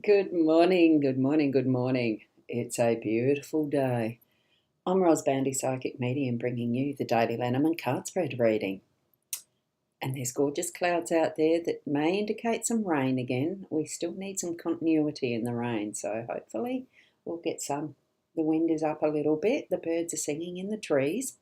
Good morning, good morning, good morning. It's a beautiful day. I'm rosboundy psychic medium bringing you the daily Lenormand card spread reading. And there's gorgeous clouds out there that may indicate some rain again. We still need some continuity in the rain, so hopefully we'll get some. The wind is up a little bit, the birds are singing in the trees,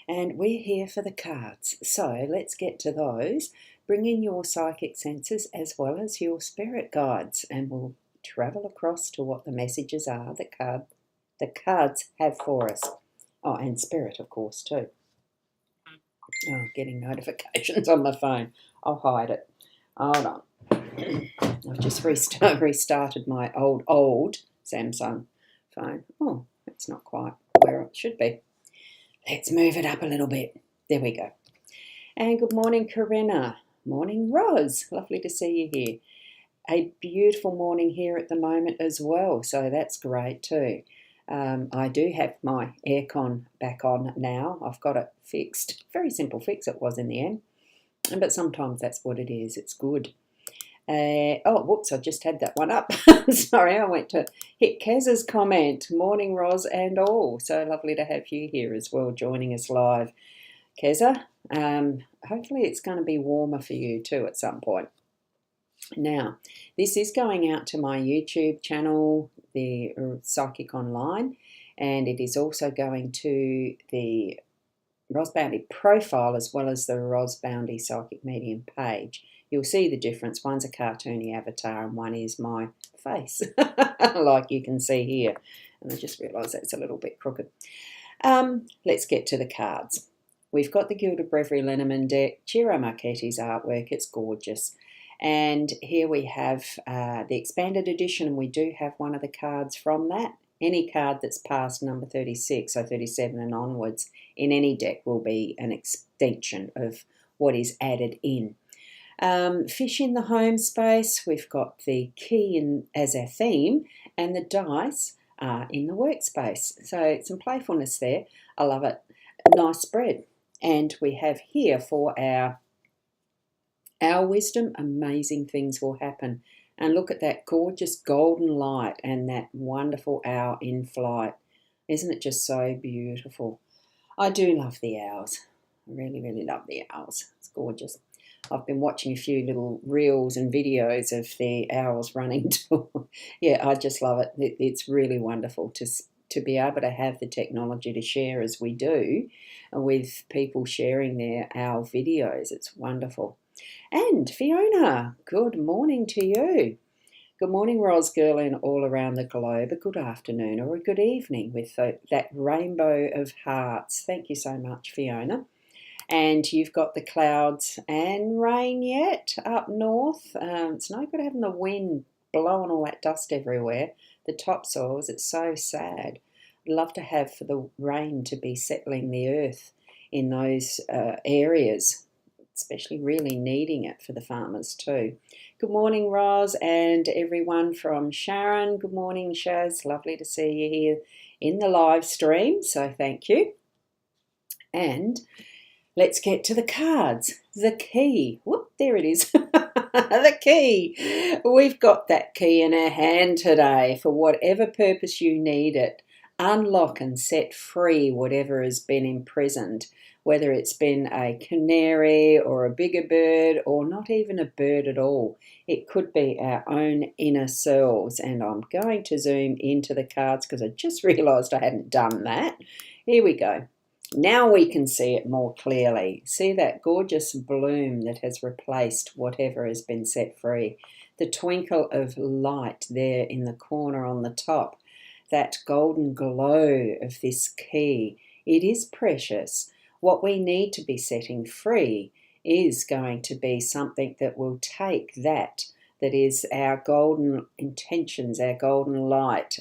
and we're here for the cards. So let's get to those. Bring in your psychic senses as well as your spirit guides, and we'll travel across to what the messages are that the cards have for us. Oh, and spirit, of course, too. Oh, getting notifications on my phone. I'll hide it. Hold on. I've just restarted my old Samsung phone. Oh, that's not quite where it should be. Let's move it up a little bit. There we go. And good morning, Corinna. Morning, Roz. Lovely to see you here. A beautiful morning here at the moment as well, so that's great too. I do have my aircon back on now. I've got it fixed. Very simple fix it was in the end, but sometimes that's what it is. It's good. Oh, whoops, I just had that one up. Sorry, I went to hit Kez's comment. Morning, Roz and all. So lovely to have you here as well, joining us live. Keza, hopefully it's going to be warmer for you too at some point. Now, this is going out to my YouTube channel, the Psychic Online, and it is also going to the rosboundy profile as well as the rosboundy Psychic Medium page. You'll see the difference. One's a cartoony avatar and one is my face, like you can see here. And I just realised that's a little bit crooked. Let's get to the cards. We've got the Gilded Breviary Lenormand deck, Ciro Marchetti's artwork. It's gorgeous. And here we have the expanded edition, and we do have one of the cards from that. Any card that's past number 36, so 37 and onwards, in any deck will be an extension of what is added in. Fish in the home space, we've got the key as our theme, and the dice are in the workspace. So some playfulness there. I love it. Nice spread. And we have here for our wisdom, amazing things will happen. And look at that gorgeous golden light and that wonderful owl in flight. Isn't it just so beautiful? I do love the owls. I really, really love the owls. It's gorgeous. I've been watching a few little reels and videos of the owls running. Yeah, I just love it. It's really wonderful to be able to have the technology to share as we do with people sharing their owl videos. It's wonderful. And Fiona, good morning to you. Good morning, Ros girl, and all around the globe. A good afternoon or a good evening with that rainbow of hearts. Thank you so much, Fiona. And you've got the clouds and rain yet up north. It's no good having the wind blowing all that dust everywhere. The topsoils, it's so sad. I'd love to have for the rain to be settling the earth in those areas, especially really needing it for the farmers too. Good morning, Roz, and everyone from Sharon. Good morning, Shaz. Lovely to see you here in the live stream, so thank you. And let's get to the cards. The key. Whoop, there it is. The key. We've got that key in our hand today for whatever purpose you need it. Unlock and set free whatever has been imprisoned, whether it's been a canary or a bigger bird or not even a bird at all. It could be our own inner selves. And I'm going to zoom into the cards because I just realised I hadn't done that. Here we go. Now we can see it more clearly. See that gorgeous bloom that has replaced whatever has been set free. The twinkle of light there in the corner on the top. That golden glow of this key. It is precious. What we need to be setting free is going to be something that will take that is our golden intentions, our golden light,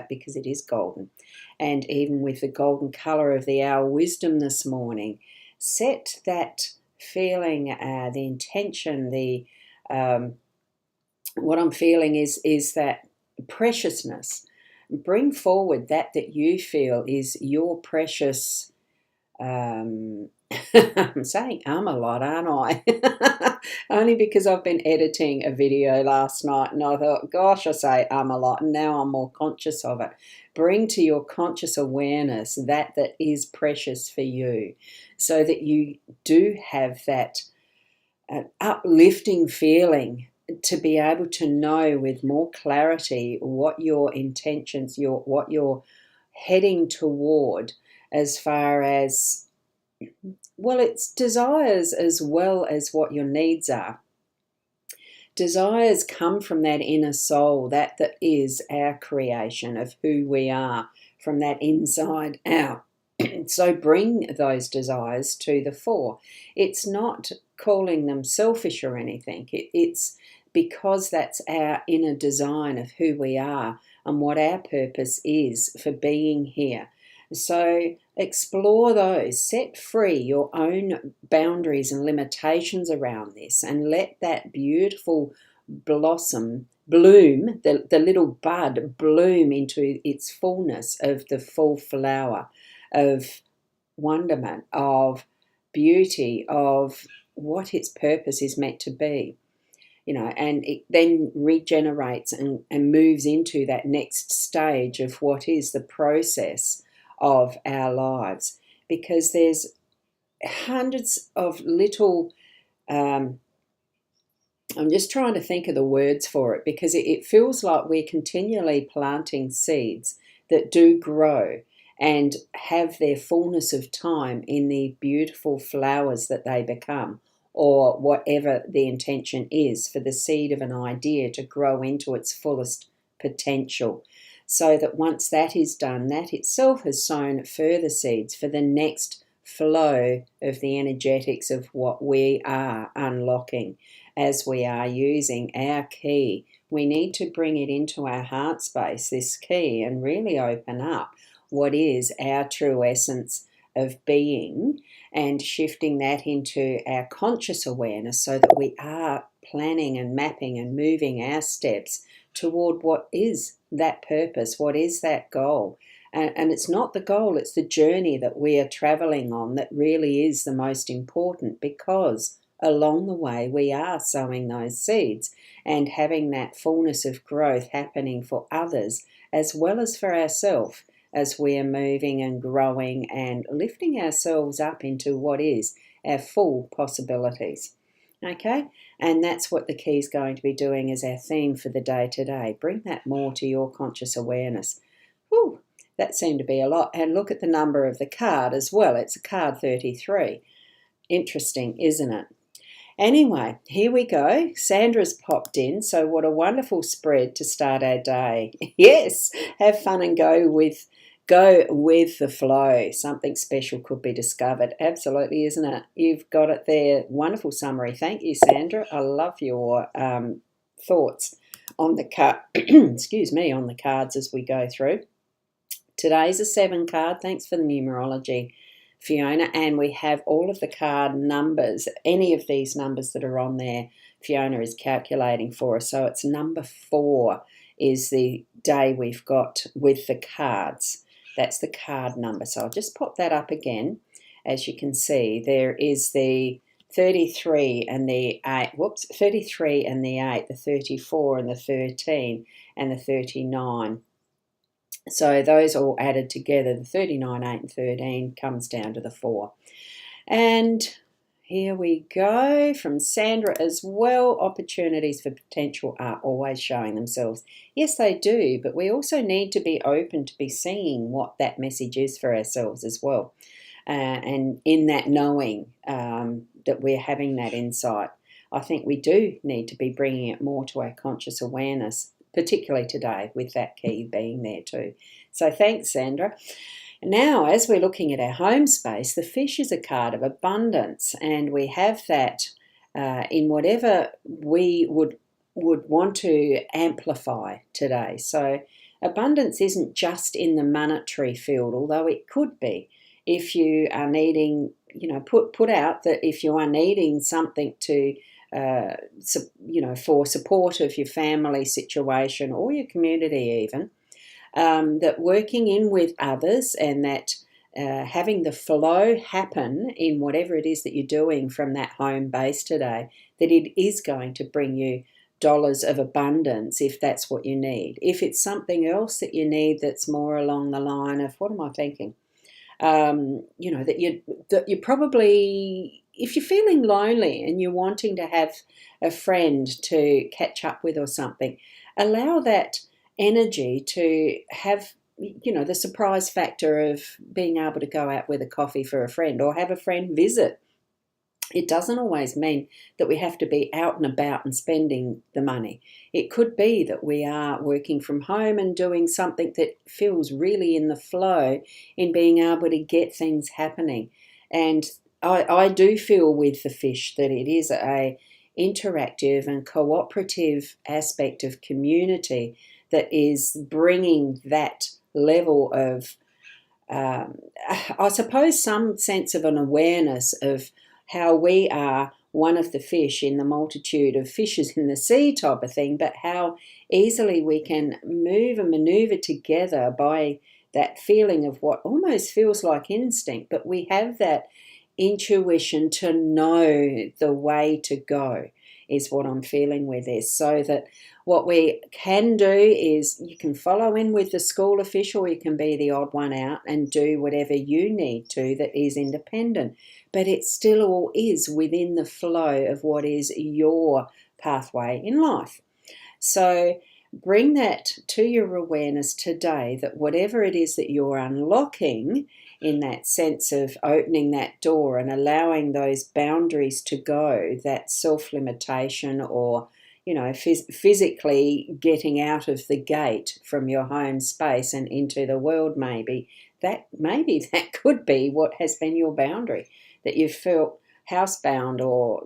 because it is golden. And even with the golden colour of the owl wisdom this morning, set that feeling, the intention, what I'm feeling is that preciousness. Bring forward that you feel is your precious I'm saying a lot, aren't I? Only because I've been editing a video last night and I thought, gosh, I say a lot, and now I'm more conscious of it. Bring to your conscious awareness that is precious for you, so that you do have that uplifting feeling to be able to know with more clarity what your intentions, what you're heading toward, as far as, well, it's desires as well as what your needs are. Desires come from that inner soul, that is our creation of who we are, from that inside out. So bring those desires to the fore. It's not calling them selfish or anything. It's because that's our inner design of who we are and what our purpose is for being here. So explore those, set free your own boundaries and limitations around this, and let that beautiful bloom, the little bud bloom into its fullness of the full flower of wonderment, of beauty, of what its purpose is meant to be. And it then regenerates and moves into that next stage of what is the process of our lives, because there's hundreds of little, I'm just trying to think of the words for it, because it feels like we're continually planting seeds that do grow and have their fullness of time in the beautiful flowers that they become, or whatever the intention is for the seed of an idea to grow into its fullest potential. So that once that is done, that itself has sown further seeds for the next flow of the energetics of what we are unlocking as we are using our key. We need to bring it into our heart space, this key, and really open up what is our true essence of being, and shifting that into our conscious awareness, so that we are planning and mapping and moving our steps toward what is that purpose, what is that goal. And it's not the goal, it's the journey that we are traveling on that really is the most important, because along the way we are sowing those seeds and having that fullness of growth happening for others as well as for ourselves, as we are moving and growing and lifting ourselves up into what is our full possibilities. Okay, and that's what the key is going to be doing as our theme for the day today. Bring that more to your conscious awareness. Whew, that seemed to be a lot. And look at the number of the card as well. It's a card 33. Interesting, isn't it? Anyway, here we go. Sandra's popped in, so what a wonderful spread to start our day. Yes, have fun and go with the flow. Something special could be discovered. Absolutely, isn't it? You've got it there. Wonderful summary. Thank you, Sandra. I love your thoughts on the card. Excuse me, on the cards as we go through. Today's a 7 card. Thanks for the numerology, Fiona. And we have all of the card numbers. Any of these numbers that are on there, Fiona is calculating for us. So it's number 4 is the day we've got with the cards. That's the card number. So I'll just pop that up again. As you can see, there is the 33 and the 8, 33 and the 8, the 34 and the 13 and the 39. So those all added together, the 39, 8 and 13 comes down to the 4. And here we go from Sandra as well. Opportunities for potential are always showing themselves. Yes, they do, but we also need to be open to be seeing what that message is for ourselves as well. And in that knowing that we're having that insight, I think we do need to be bringing it more to our conscious awareness, particularly today with that key being there too. So thanks, Sandra. Now, as we're looking at our home space, the fish is a card of abundance, and we have that in whatever we would want to amplify today. So abundance isn't just in the monetary field, although it could be. If you are needing, put out that if you are needing something to, for support of your family situation or your community even, that working in with others and that having the flow happen in whatever it is that you're doing from that home base today, that it is going to bring you dollars of abundance if that's what you need. If it's something else that you need that's more along the line of, what am I thinking? That you probably, if you're feeling lonely and you're wanting to have a friend to catch up with or something, allow that energy to have, the surprise factor of being able to go out with a coffee for a friend or have a friend visit. It doesn't always mean that we have to be out and about and spending the money. It could be that we are working from home and doing something that feels really in the flow in being able to get things happening. And I do feel with the fish that it is a interactive and cooperative aspect of community that is bringing that level of, I suppose, some sense of an awareness of how we are one of the fish in the multitude of fishes in the sea type of thing, but how easily we can move and maneuver together by that feeling of what almost feels like instinct, but we have that intuition to know the way to go is what I'm feeling with this. So that what we can do is you can follow in with the school of fish, or you can be the odd one out and do whatever you need to that is independent. But it still all is within the flow of what is your pathway in life. So bring that to your awareness today, that whatever it is that you're unlocking in that sense of opening that door and allowing those boundaries to go, that self-limitation or, physically getting out of the gate from your home space and into the world, maybe that could be what has been your boundary, that you felt housebound or,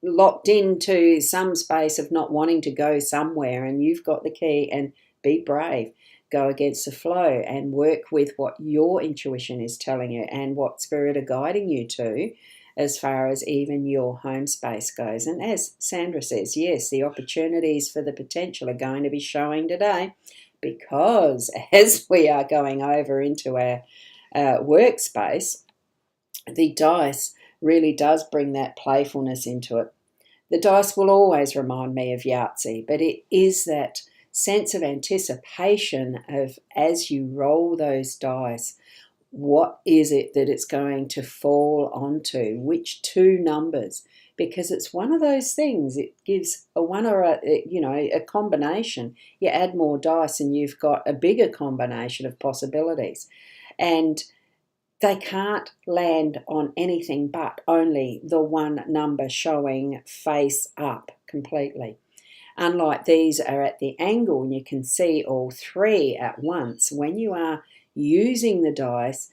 locked into some space of not wanting to go somewhere, and you've got the key. And be brave, go against the flow and work with what your intuition is telling you and what spirit are guiding you to as far as even your home space goes. And as Sandra says, yes, the opportunities for the potential are going to be showing today, because as we are going over into our workspace, the dice really does bring that playfulness into it. The dice will always remind me of Yahtzee, but it is that sense of anticipation of, as you roll those dice, what is it that it's going to fall onto, which two numbers, because it's one of those things, it gives a one or a combination. You add more dice and you've got a bigger combination of possibilities. And they can't land on anything but only the one number showing face up completely. Unlike these are at the angle and you can see all three at once. When you are using the dice,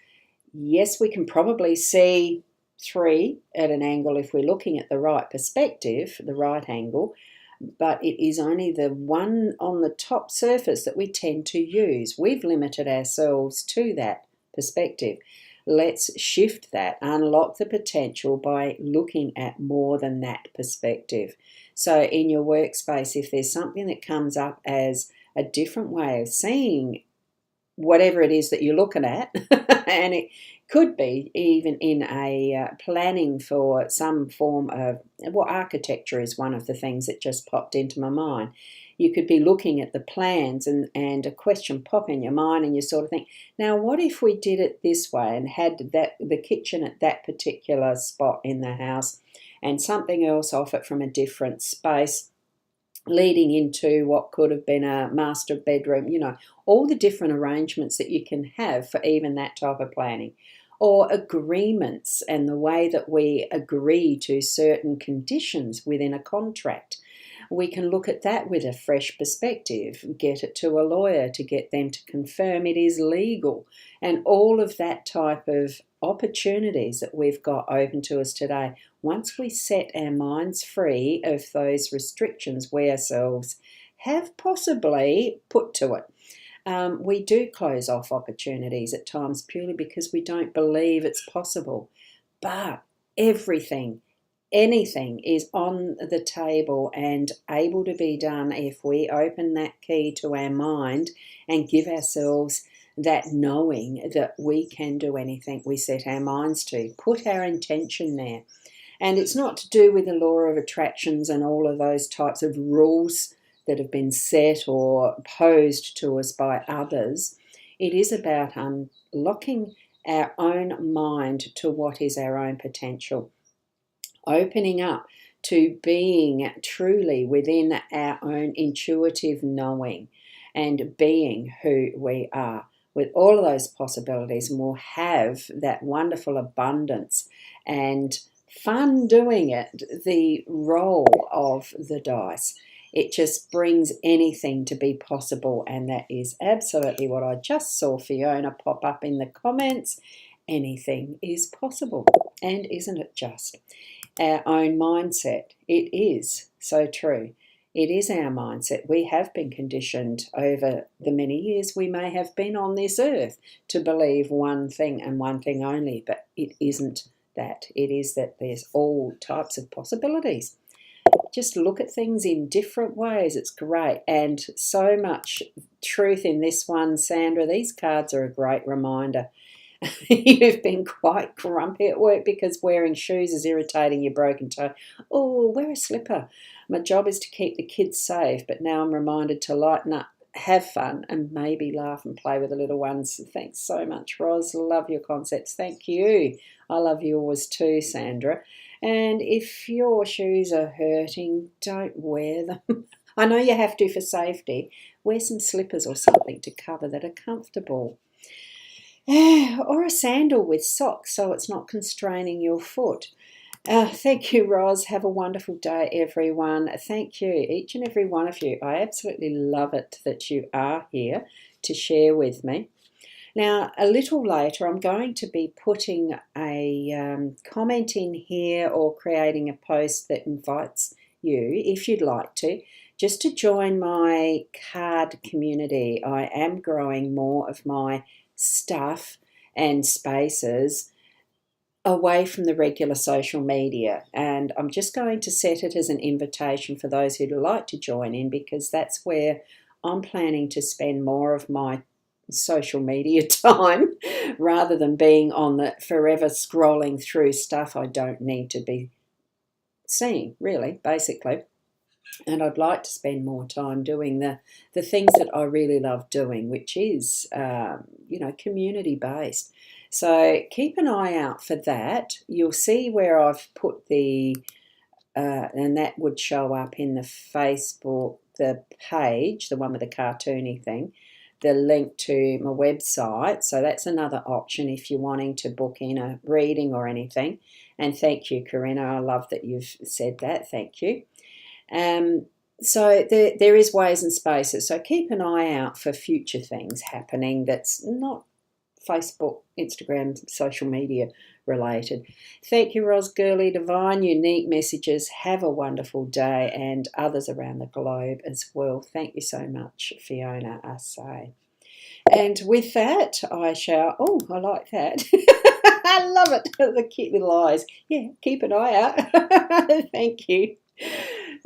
yes, we can probably see three at an angle if we're looking at the right perspective, the right angle, but it is only the one on the top surface that we tend to use. We've limited ourselves to that perspective. Let's shift that, unlock the potential by looking at more than that perspective. So in your workspace, if there's something that comes up as a different way of seeing whatever it is that you're looking at, and it could be even in a planning for some form of, well, architecture is one of the things that just popped into my mind. You could be looking at the plans and a question pop in your mind and you sort of think, now what if we did it this way and had the kitchen at that particular spot in the house and something else off it from a different space leading into what could have been a master bedroom, all the different arrangements that you can have for even that type of planning. Or agreements and the way that we agree to certain conditions within a contract. We can look at that with a fresh perspective, get it to a lawyer to get them to confirm it is legal, and all of that type of opportunities that we've got open to us today. Once we set our minds free of those restrictions we ourselves have possibly put to it, we do close off opportunities at times purely because we don't believe it's possible. But anything is on the table and able to be done if we open that key to our mind and give ourselves that knowing that we can do anything we set our minds to. Put our intention there. And it's not to do with the law of attractions and all of those types of rules that have been set or posed to us by others. It is about unlocking our own mind to what is our own potential, opening up to being truly within our own intuitive knowing and being who we are with all of those possibilities, and we'll have that wonderful abundance and fun doing it, the roll of the dice. It just brings anything to be possible, and that is absolutely what I just saw Fiona pop up in the comments. Anything is possible, and isn't it just? Our own mindset. It is so true. It is our mindset. We have been conditioned over the many years we may have been on this earth to believe one thing and one thing only, but it isn't that. It is that there's all types of possibilities. Just look at things in different ways. It's great. And so much truth in this one, Sandra. These cards are a great reminder. You've been quite grumpy at work because wearing shoes is irritating your broken toe. Oh, wear a slipper. My job is to keep the kids safe, but now I'm reminded to lighten up, have fun, and maybe laugh and play with the little ones. Thanks so much, Ros. Love your concepts. Thank you. I love yours too, Sandra. And if your shoes are hurting, don't wear them. I know you have to for safety. Wear some slippers or something to cover that are comfortable. Or a sandal with socks so it's not constraining your foot. Thank you, Roz. Have a wonderful day, everyone. Thank you, each and every one of you. I absolutely love it that you are here to share with me. Now, a little later, I'm going to be putting a comment in here or creating a post that invites you, if you'd like to, just to join my card community. I am growing more of my stuff and spaces away from the regular social media, and I'm just going to set it as an invitation for those who'd like to join in, because that's where I'm planning to spend more of my social media time rather than being on the forever scrolling through stuff I don't need to be seeing, really, basically. And I'd like to spend more time doing the things that I really love doing, which is, community based. So keep an eye out for that. You'll see where I've put and that would show up in the Facebook, the page, the one with the cartoony thing, the link to my website. So that's another option if you're wanting to book in a reading or anything. And thank you, Corinna. I love that you've said that. Thank you. So there is ways and spaces. So keep an eye out for future things happening that's not Facebook, Instagram, social media related. Thank you, Ros Gurley. Divine, unique messages. Have a wonderful day, and others around the globe as well. Thank you so much, Fiona Asay. And with that, I shall... Oh, I like that. I love it. The cute little eyes. Yeah, keep an eye out. Thank you.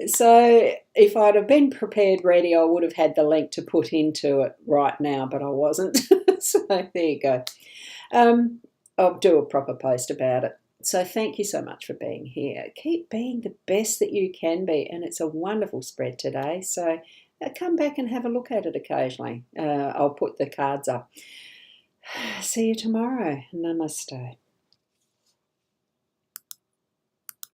So if I'd have been prepared ready, I would have had the link to put into it right now, but I wasn't. So there you go. I'll do a proper post about it. So thank you so much for being here. Keep being the best that you can be, and it's a wonderful spread today. So come back and have a look at it occasionally. I'll put the cards up. See you tomorrow. Namaste.